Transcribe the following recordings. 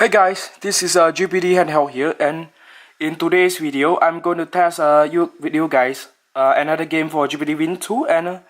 Hey guys, this is GPD Handheld here, and in today's video, I'm going to test with you guys another game for GPD Win 2, and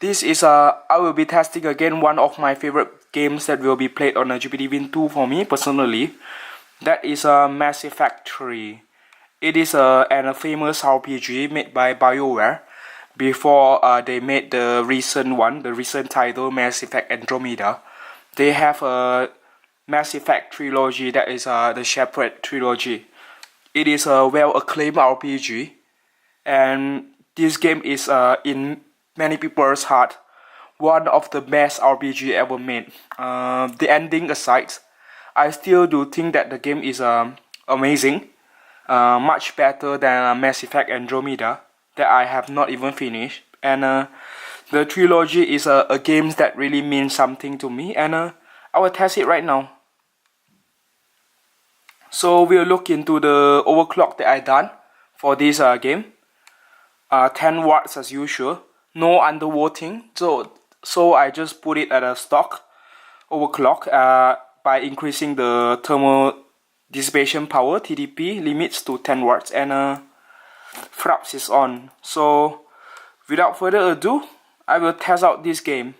this is I will be testing again one of my favorite games that will be played on GPD Win 2 for me personally. That is Mass Effect 3. It is a famous RPG made by Bioware before they made the recent title Mass Effect Andromeda. They have a Mass Effect trilogy, that is the Separate trilogy. It is a well-acclaimed RPG, and this game is in many people's heart one of the best RPG ever made. The ending aside, I still do think that the game is amazing, much better than Mass Effect Andromeda that I have not even finished. And the trilogy is a game that really means something to me, and I will test it right now. So we'll look into the overclock that I done for this game. 10 watts as usual, no undervolting. So I just put it at a stock overclock by increasing the thermal dissipation power (TDP) limits to 10 watts, and fraps is on. So without further ado, I will test out this game.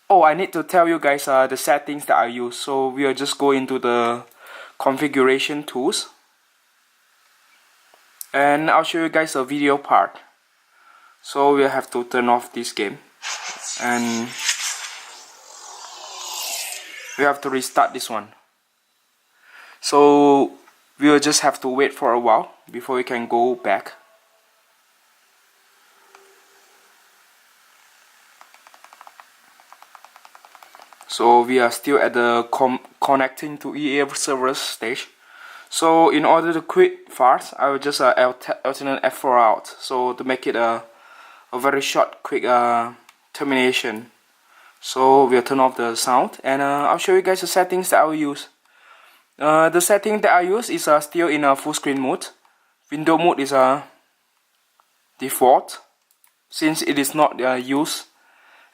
Oh, I need to tell you guys the settings that I use. So we'll just go into the configuration tools, and I'll show you guys a video part. So we'll have to turn off this game, and we have to restart this one. So we'll just have to wait for a while before we can go back. So we are still at the connecting to EA servers stage. So in order to quit fast, I will just alternate F4 out. So to make it a very short, quick termination. So we'll turn off the sound, and I'll show you guys the settings that I will use. The setting that I use is still in a full screen mode. Window mode is default, since it is not used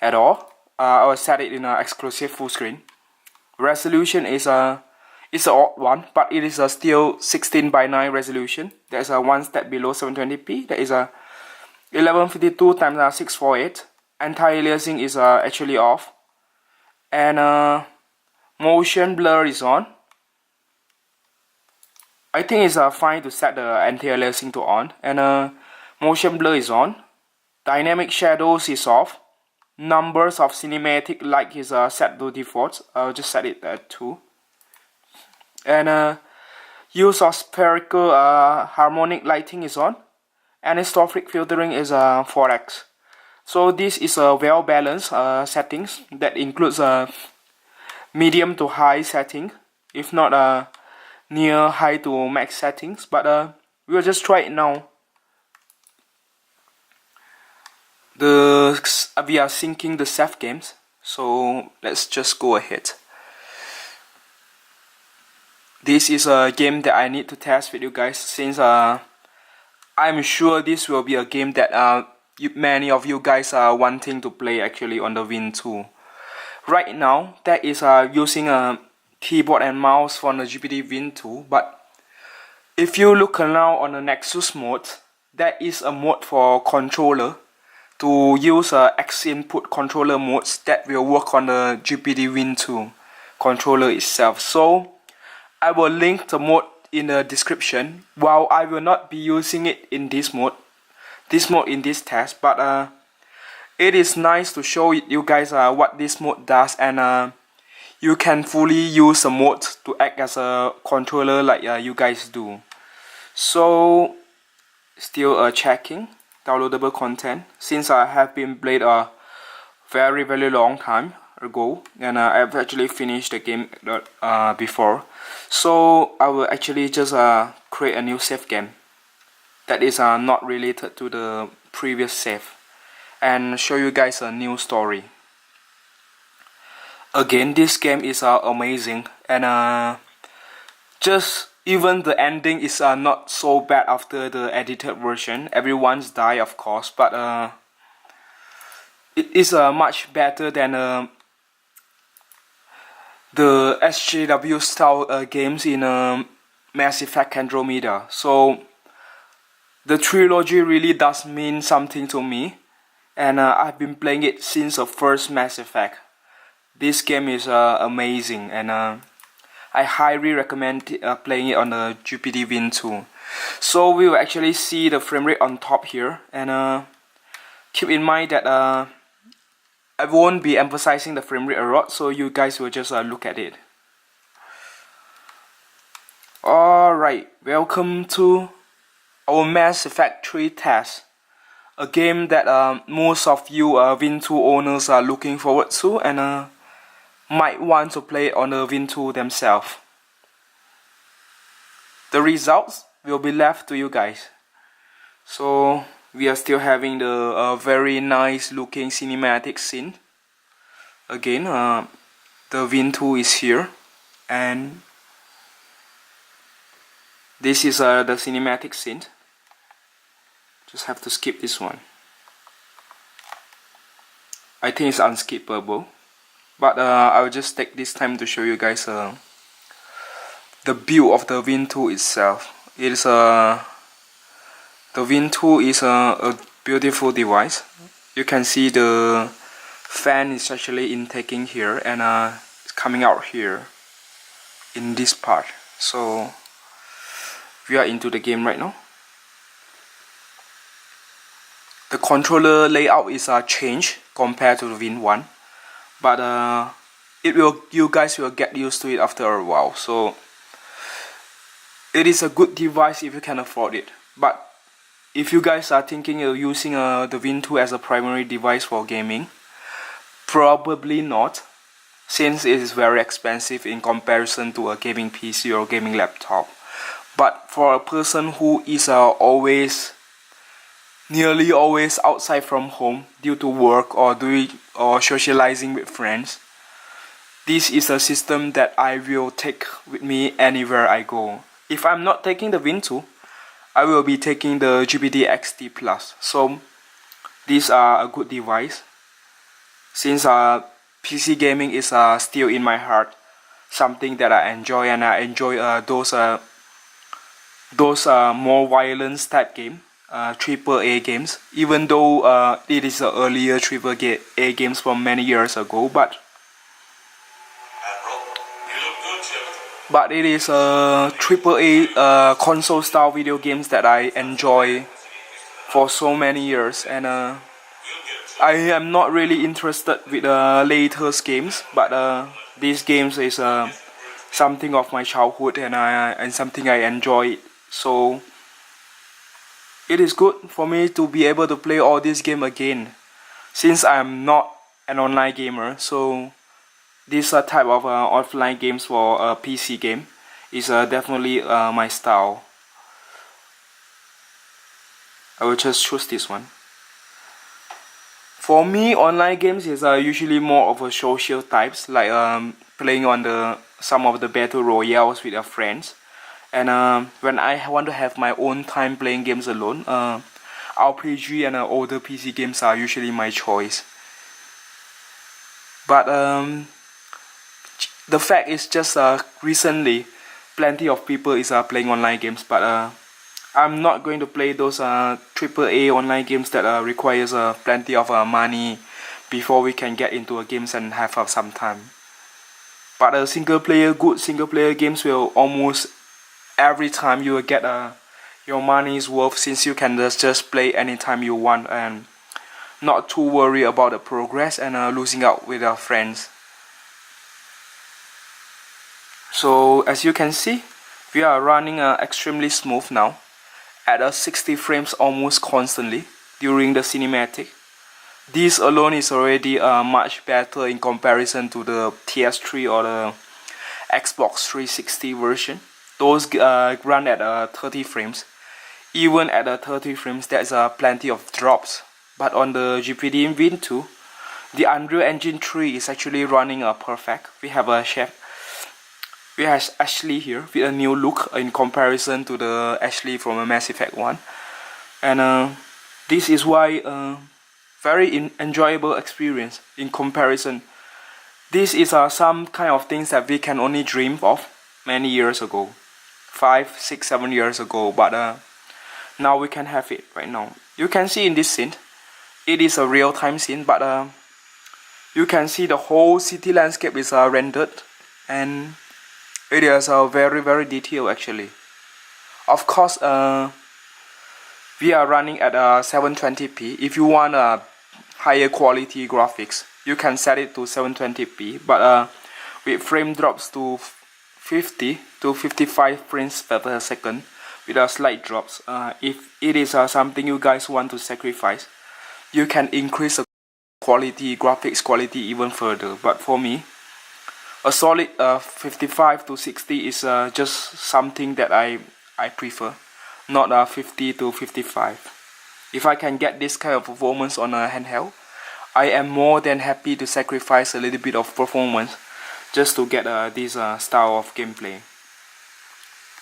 at all. I will set it in an exclusive full screen. Resolution is it's an odd one, but it is still 16:9 resolution. That is one step below 720p. That is 1152 x 648. Anti-aliasing is actually off, and motion blur is on. I think it's fine to set the anti-aliasing to on, and motion blur is on. Dynamic shadows is off. Numbers of cinematic light is set to default. I'll just set it at 2. And use of spherical harmonic lighting is on. Anisotropic filtering is 4x. So this is a well balanced settings that includes medium to high setting, if not near high to max settings. But we'll just try it now. We are syncing the save games, so let's just go ahead. This is a game that I need to test with you guys, since I'm sure this will be a game that many of you guys are wanting to play actually on the Win 2. Right now, that is using a keyboard and mouse for the GPD Win 2, but if you look now on the Nexus mode, there is a mode for controller to use X input controller modes that will work on the GPD Win 2 controller itself. So I will link the mode in the description. While I will not be using it in this mode in this test, but it is nice to show you guys what this mode does, and you can fully use the mode to act as a controller like you guys do. So still checking downloadable content, since I have been played a very long time ago, and I've actually finished the game before. So I will actually just create a new save game that is not related to the previous save, and show you guys a new story. Again, this game is amazing, and just even the ending is not so bad after the edited version. Everyone's died, of course, but it is much better than the SJW style games in Mass Effect Andromeda. So the trilogy really does mean something to me, and I've been playing it since the first Mass Effect. This game is amazing, and I highly recommend playing it on the GPD Win 2. So we will actually see the frame rate on top here, and keep in mind that I won't be emphasizing the frame rate a lot, so you guys will just look at it. Alright, welcome to our Mass Effect 3 test. A game that most of you Win 2 owners are looking forward to, and might want to play on the Win 2 themselves. The results will be left to you guys. So we are still having the very nice looking cinematic scene. Again, the Win 2 is here, and this is the cinematic scene. Just have to skip this one. I think it's unskippable, but I'll just take this time to show you guys the build of the Win 2 itself. It is the Win 2 is a beautiful device. You can see the fan is actually intaking here, and it's coming out here in this part. So we are into the game right now. The controller layout is changed compared to the Win 1, but you guys will get used to it after a while. So it is a good device if you can afford it. But if you guys are thinking of using the Win 2 as a primary device for gaming, probably not, since it is very expensive in comparison to a gaming PC or gaming laptop. But for a person who is nearly always outside from home due to work or socializing with friends, this is a system that I will take with me anywhere I go. If I'm not taking the Win 2, I will be taking the GPD XT Plus. So these are a good device, since PC gaming is still in my heart, something that I enjoy, and I enjoy those more violence type game, AAA games, even though it is earlier AAA games from many years ago, but it is AAA console style video games that I enjoy for so many years, and I am not really interested with latest games, but these games is something of my childhood, and something I enjoy. So it is good for me to be able to play all these games again, since I am not an online gamer. So this type of offline games for a PC game is definitely my style. I will just choose this one. For me, online games is usually more of a social types, like playing on some of the battle royales with your friends. And when I want to have my own time playing games alone, RPG and older PC games are usually my choice. But the fact is just recently plenty of people is playing online games, but I'm not going to play those AAA online games that requires plenty of money before we can get into games and have some time. But good single player games will almost every time you will get your money's worth, since you can just play anytime you want and not too worry about the progress and losing out with our friends. So as you can see, we are running extremely smooth now at 60 frames almost constantly during the cinematic. This alone is already much better in comparison to the PS3 or the Xbox 360 version. Those run at 30 frames. Even at 30 frames, there's plenty of drops. But on the GPD Win 2, the Unreal Engine 3 is actually running perfect. We have Ashley here with a new look in comparison to the Ashley from a Mass Effect 1. And this is why very enjoyable experience in comparison. This is some kind of things that we can only dream of many years ago, 5, 6, 7 years ago, but now we can have it right now. You can see in this scene, it is a real-time scene, but you can see the whole city landscape is rendered, and it is very detailed actually. Of course, we are running at 720p. If you want higher quality graphics, you can set it to 720p, but with frame drops to 50 to 55 frames per second with slight drops. If it is something you guys want to sacrifice, you can increase the quality, graphics quality even further. But for me, a solid 55 to 60 is just something that I prefer, not 50 to 55. If I can get this kind of performance on a handheld, I am more than happy to sacrifice a little bit of performance just to get this style of gameplay.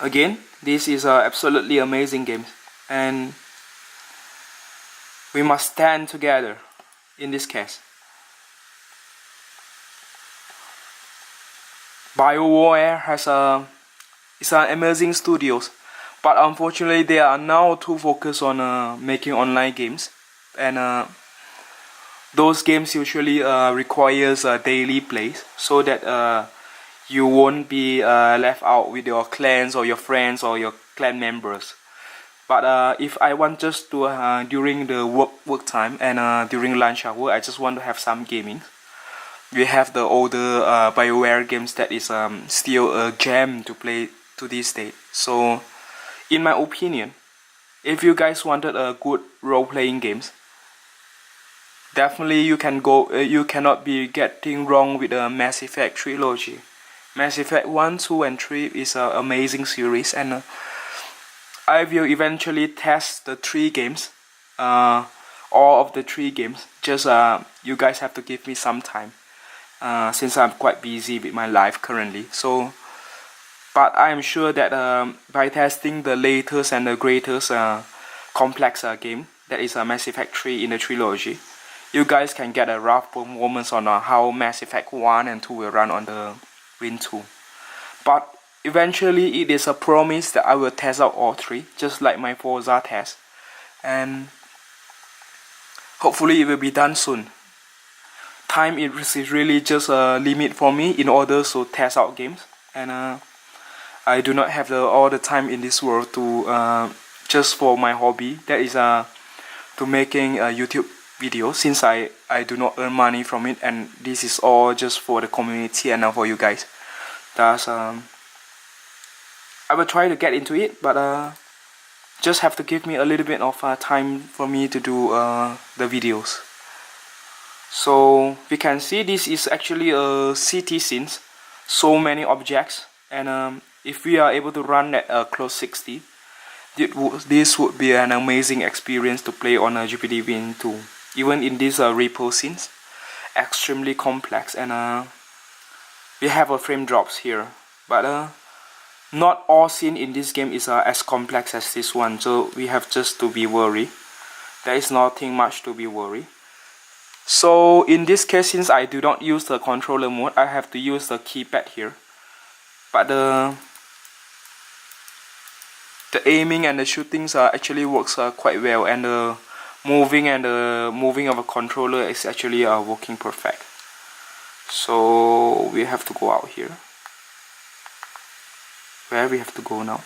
Again, this is absolutely amazing game, and we must stand together in this case. Bioware is an amazing studios, but unfortunately they are now too focused on making online games, and those games usually requires daily plays, so that you won't be left out with your clans or your friends or your clan members. But if I want just to during the work time and during lunch hour, I just want to have some gaming. We have the older Bioware games that is still a gem to play to this day. So in my opinion, if you guys wanted a good role-playing games, definitely you can go. You cannot be getting wrong with the Mass Effect trilogy. Mass Effect 1, 2, and 3 is an amazing series, and I will eventually test the 3 games, all of the 3 games. Just you guys have to give me some time, since I'm quite busy with my life currently. So, but I am sure that by testing the latest and the greatest complex game, that is Mass Effect 3 in the trilogy, you guys can get a rough performance on how Mass Effect 1 and 2 will run on the Win 2. But eventually it is a promise that I will test out all 3, just like my Forza test, and hopefully it will be done soon. Time is really just a limit for me in order to test out games, and I do not have all the time in this world to just for my hobby, that is to making a YouTube video, since I do not earn money from it, and this is all just for the community and for you guys. Thus I will try to get into it, but just have to give me a little bit of time for me to do the videos. So we can see this is actually a city scene, so many objects, and if we are able to run at close 60, this would be an amazing experience to play on a GPD Win 2. Even in these repo scenes, extremely complex, and we have frame drops here, but not all scene in this game is as complex as this one, so we have just to be worried. There is nothing much to be worried. So in this case, since I do not use the controller mode, I have to use the keypad here, but the aiming and the shootings actually works quite well, and the moving of a controller is actually working perfect. So we have to go out here. Where we have to go now?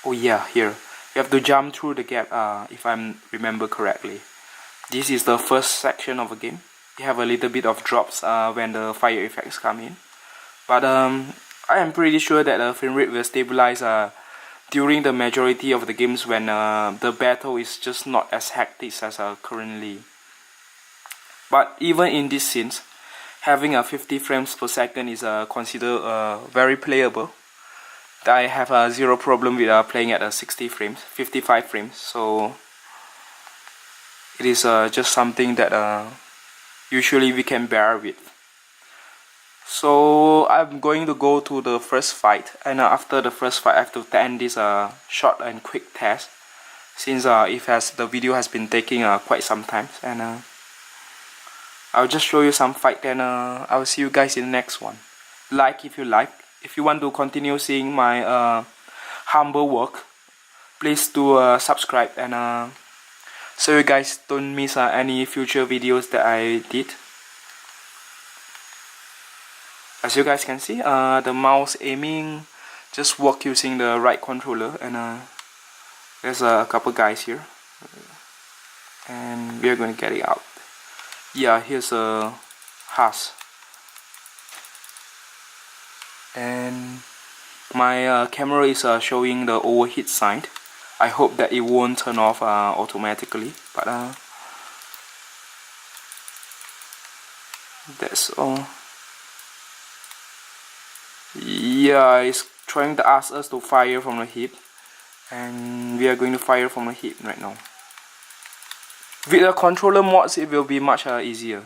Oh yeah, here. We have to jump through the gap, if I remember correctly. This is the first section of the game. You have a little bit of drops when the fire effects come in, but I am pretty sure that the frame rate will stabilize during the majority of the games when the battle is just not as hectic as currently. But even in these scenes, having 50 frames per second is considered very playable. I have zero problem with playing at 60 frames, 55 frames, so it is just something that usually we can bear with. So I'm going to go to the first fight, and after the first fight I have to end this short and quick test, since the video has been taking quite some time, and I'll just show you some fight, and I'll see you guys in the next one. Like if you like. If you want to continue seeing my humble work, please do subscribe, and so you guys don't miss any future videos that I did. As you guys can see, the mouse aiming just work using the right controller, and there's a couple guys here, and we are going to get it out. Yeah, here's a hash, and my camera is showing the overheat sign. I hope that it won't turn off automatically, but that's all. Yeah, it's trying to ask us to fire from the hip, and we are going to fire from the hip right now. With the controller mods, it will be much easier.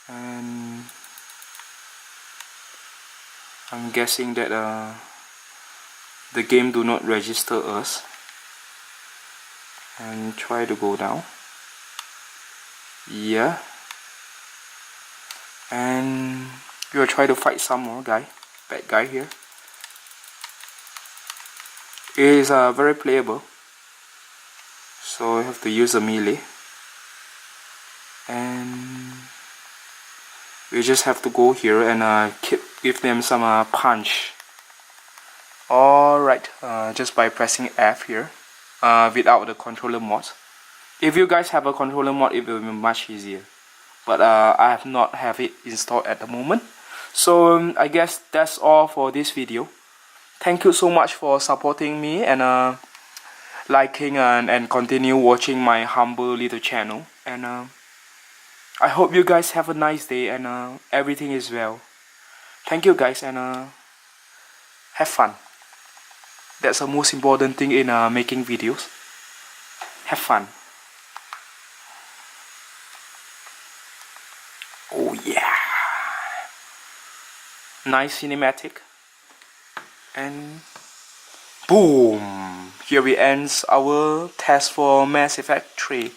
And I'm guessing that the game do not register us. And try to go down. Yeah. And we will try to fight some more bad guy here. It is very playable, so I have to use a melee, and we just have to go here and give them some punch. Alright, just by pressing F here, without the controller mod. If you guys have a controller mod, it will be much easier, but I have not have it installed at the moment. So I guess that's all for this video. Thank you so much for supporting me, and liking and continue watching my humble little channel, and I hope you guys have a nice day, and everything is well. Thank you guys, and have fun. That's the most important thing in making videos. Have fun. Oh yeah. Nice cinematic. And boom. Here we end our test for Mass Effect 3.